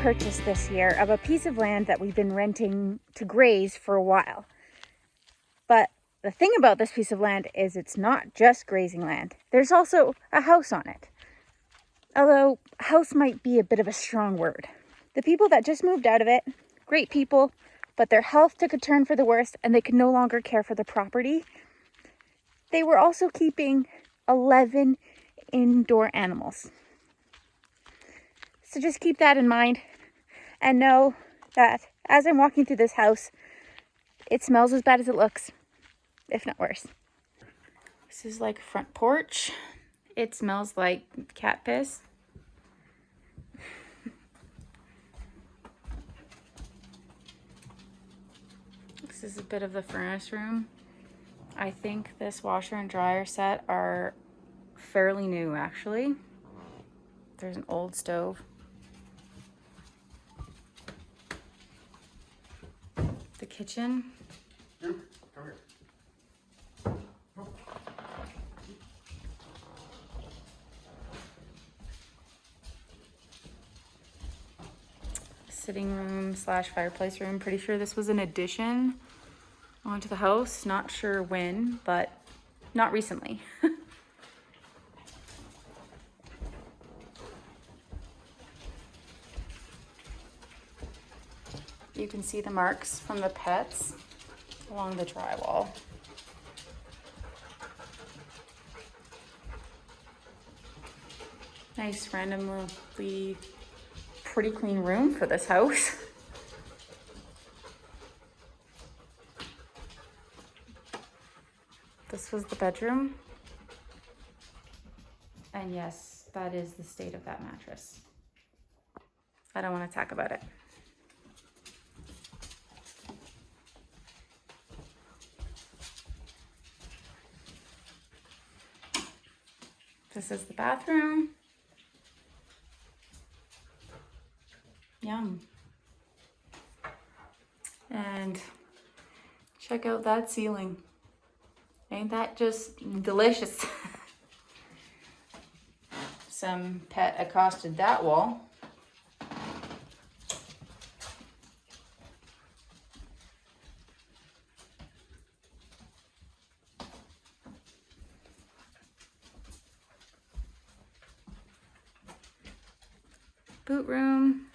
Purchase this year of a piece of land that we've been renting to graze for a while. But the thing about this piece of land is it's not just grazing land. There's also a house on it. Although house might be a bit of a strong word. The people that just moved out of it, great people, but their health took a turn for the worst and they could no longer care for the property. They were also keeping 11 indoor animals. So just keep that in mind. And know that as I'm walking through this house, it smells as bad as it looks, if not worse. This is like a front porch. It smells like cat piss. This is a bit of the furnace room. I think this washer and dryer set are fairly new, actually. There's an old stove. The kitchen. Duke, come here. Sitting room slash fireplace room. Pretty sure this was an addition onto the house. Not sure when, but not recently. You can see the marks from the pets along the drywall. Nice, randomly pretty clean room for this house. This was the bedroom. And yes, that is the state of that mattress. I don't want to talk about it. This is the bathroom. Yum. And check out that ceiling. Ain't that just delicious? Some pet accosted that wall. Boot room.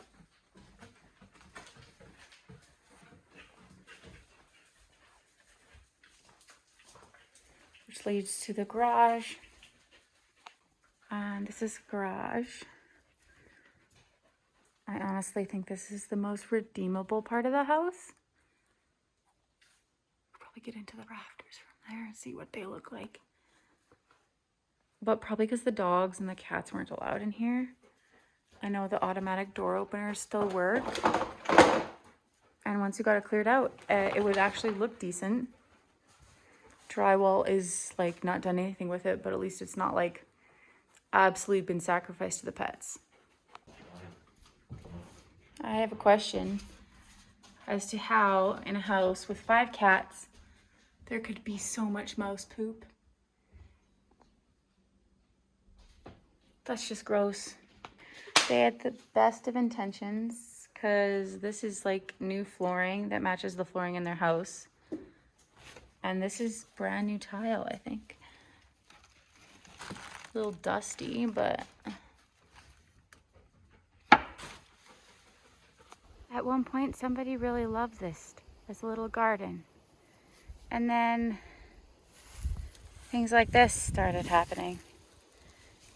Which leads to the garage. And this is the garage. I honestly think this is the most redeemable part of the house. Probably get into the rafters from there and see what they look like. But probably because the dogs and the cats weren't allowed in here. I know the automatic door openers still work. And once you got it cleared out, it would actually look decent. Drywall is like not done anything with it, but at least it's not like absolutely been sacrificed to the pets. I have a question as to how in a house with 5 cats, there could be so much mouse poop. That's just gross. They had the best of intentions because this is like new flooring that matches the flooring in their house. And this is brand new tile, I think. A little dusty, but at one point somebody really loved this as a little garden. And then things like this started happening.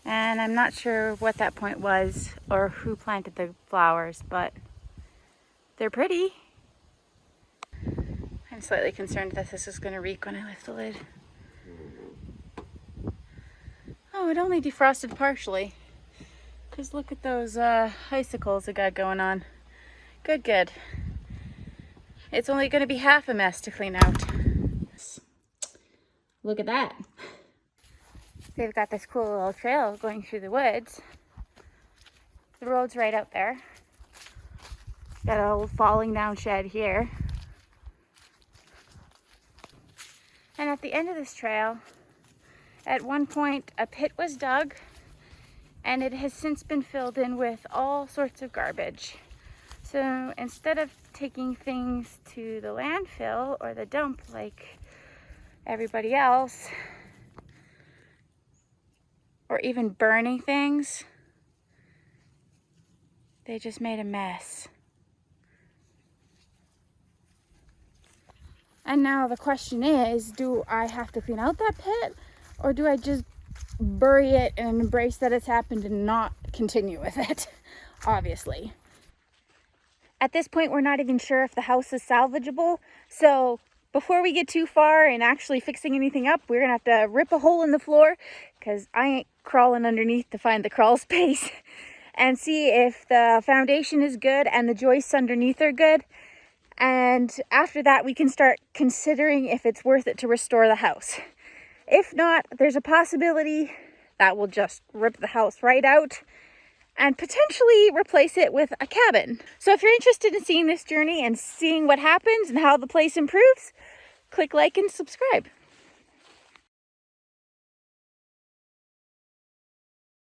And I'm not sure what that point was or who planted the flowers, but they're pretty. I'm slightly concerned that this is going to reek when I lift the lid. Oh, it only defrosted partially. Just look at those icicles it got going on. Good, good. It's only going to be half a mess to clean out. Look at that. They've got this cool little trail going through the woods. The road's right out there. Got a old falling down shed here. And at the end of this trail, at one point a pit was dug, and it has since been filled in with all sorts of garbage. So instead of taking things to the landfill or the dump like everybody else, or even burning things, they just made a mess. And now the question is, do I have to clean out that pit, or do I just bury it and embrace that it's happened and not continue with it? Obviously. At this point, we're not even sure if the house is salvageable. So before we get too far in actually fixing anything up, we're gonna have to rip a hole in the floor, because I ain't crawling underneath to find the crawl space, and see if the foundation is good and the joists underneath are good. And after that, we can start considering if it's worth it to restore the house. If not, there's a possibility that we'll just rip the house right out and potentially replace it with a cabin. So if you're interested in seeing this journey and seeing what happens and how the place improves, click like and subscribe.